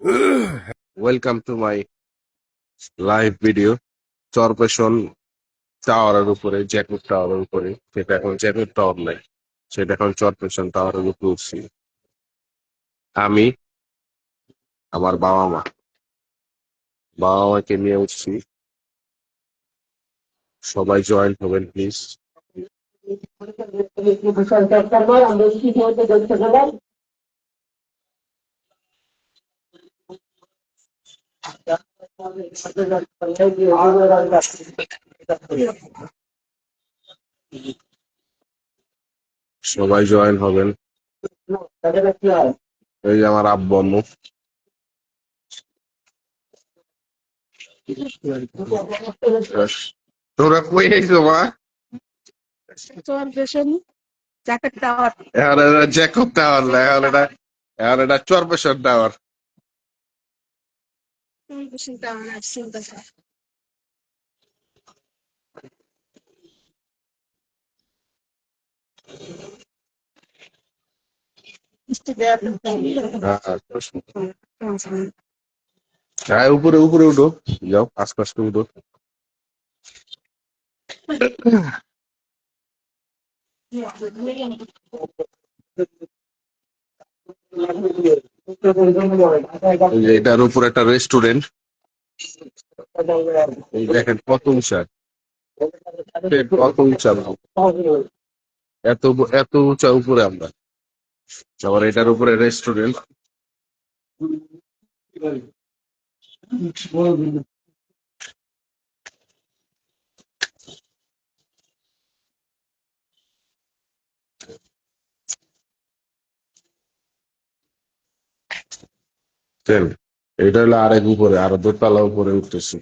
Welcome to my live video. চরপেশন টাওয়ারের উপরে, জ্যাকুব টাওয়ারের উপরে, সেটা এখন জ্যাকুব টাওয়ার নাই, সেটা এখন চরপেশন টাওয়ারের উপরে উঠছি আমি, আমার বাবা মাকে নিয়ে উঠছি। সবাই জয়েন হবেন প্লিজ। সবাই জয়েন হবেন। এই যে আমার আব্বু আম্মু। তোমরা কই আইছো মা? এখন এটা জ্যাকব টাওয়ার না, এখন এটা চরপেশন টাওয়ার। হ্যাঁ, উপরে উপরে উঠো, যাও আস্তে আস্তে উঠো। এই যে এটার উপর একটা রেস্টুরেন্ট, এই দেখেন কত উঁচা, কত উঁচা, এত এত উঁচা উপরে আমরা। আবার এটার উপরে রেস্টুরেন্ট। এটা হলো আরেক উপরে, আরো দোতলা উপরে উঠতেছি।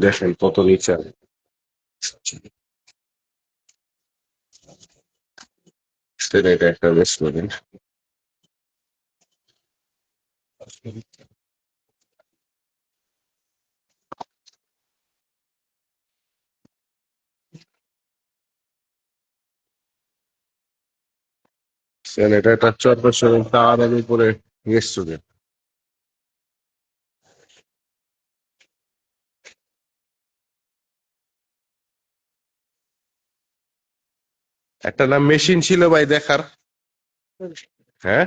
দেখেন কত নিচে। সেটা এটা একটা রেস্টুরেন্ট। এটা একটা চরপেশন টাওয়ারের উপরে রেস্টুরেন্ট। একটা না মেশিন ছিল ভাই দেখার। হ্যাঁ,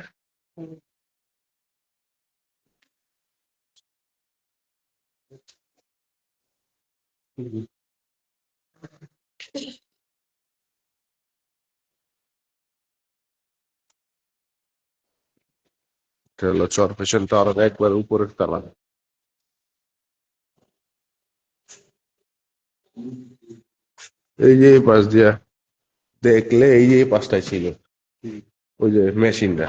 এটা হলো চরপেশন টাওয়ারের একবার উপরের তলা। এই যে এই পাশ দিয়া দেখলে, এই যে এই পাশটাই ছিল ওই যে মেশিনটা।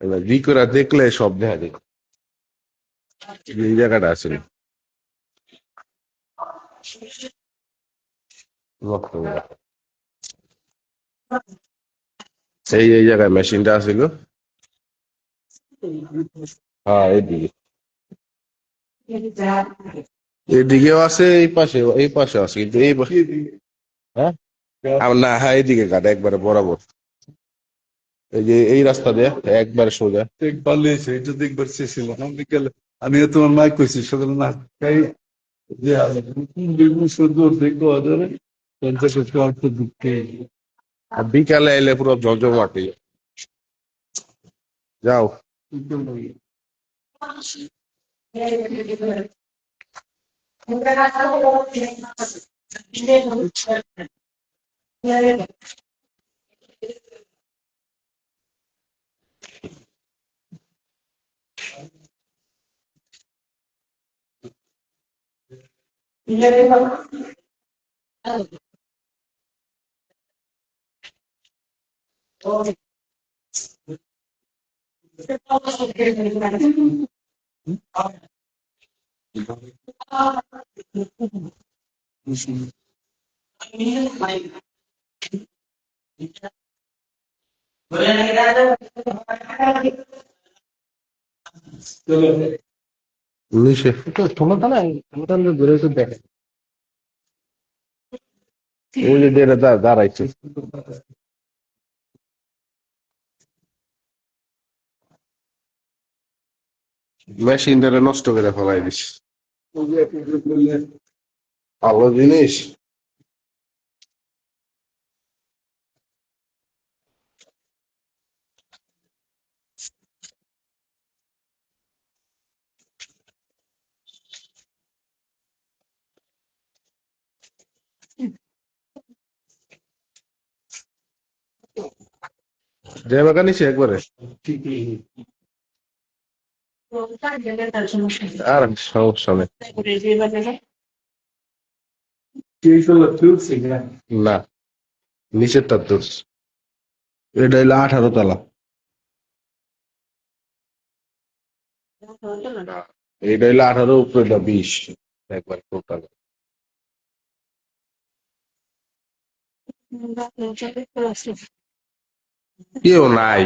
এবার জি করে দেখলে সব দেখা যায়, এই জায়গাটা আছে। এই জায়গায় মেশিনটা আছিল। হ্যাঁ, এইদিকে এদিকেও আছে, এই পাশে আছে, কিন্তু এই হ্যাঁ না, হ্যাঁ এইদিকে কাটা একবারে বরাবর। এই যে এই রাস্তা দিয়ে একবারে সোজা। দেখবার লিয়েছে, এটা দেখবার চেয়েছিলাম আমি বিকেলে। আমি তোমার মাইক কইছি সকালে না খাই যে সুন্দর দেখবো আদরে পঞ্চাশ অল্প দুঃখে। আর বিকালে এলে পুরো জমজমাটি। যাও। চলো নিচে তো ক্ষমতা নাই, ক্ষমতা ধরে তো দেখে ওই যে দাঁড়াইছে মেশিন ধরে নষ্ট করে ফেলাই দিস। ওই যে বললে ভালো জিনিস। ড্রাইভার নিচে একবারে ঠিকই আর সমস্যা নেই। সেই চলো চলছে না না, নিচের তার দোষ। এটা হইলো 18 তলা। এটা হইলো 18, উপরে 20 একবার টোটাল। কেউ নাই,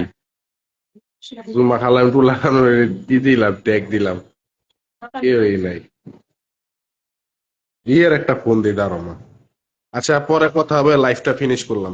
জুমা খালাম টুলাম দিলাম, ট্যাগ দিলাম, কেউই নাই। বিয়ের একটা ফোন দিই দাঁড়ানো। আচ্ছা, পরে কথা হবে, লাইফটা ফিনিশ করলাম।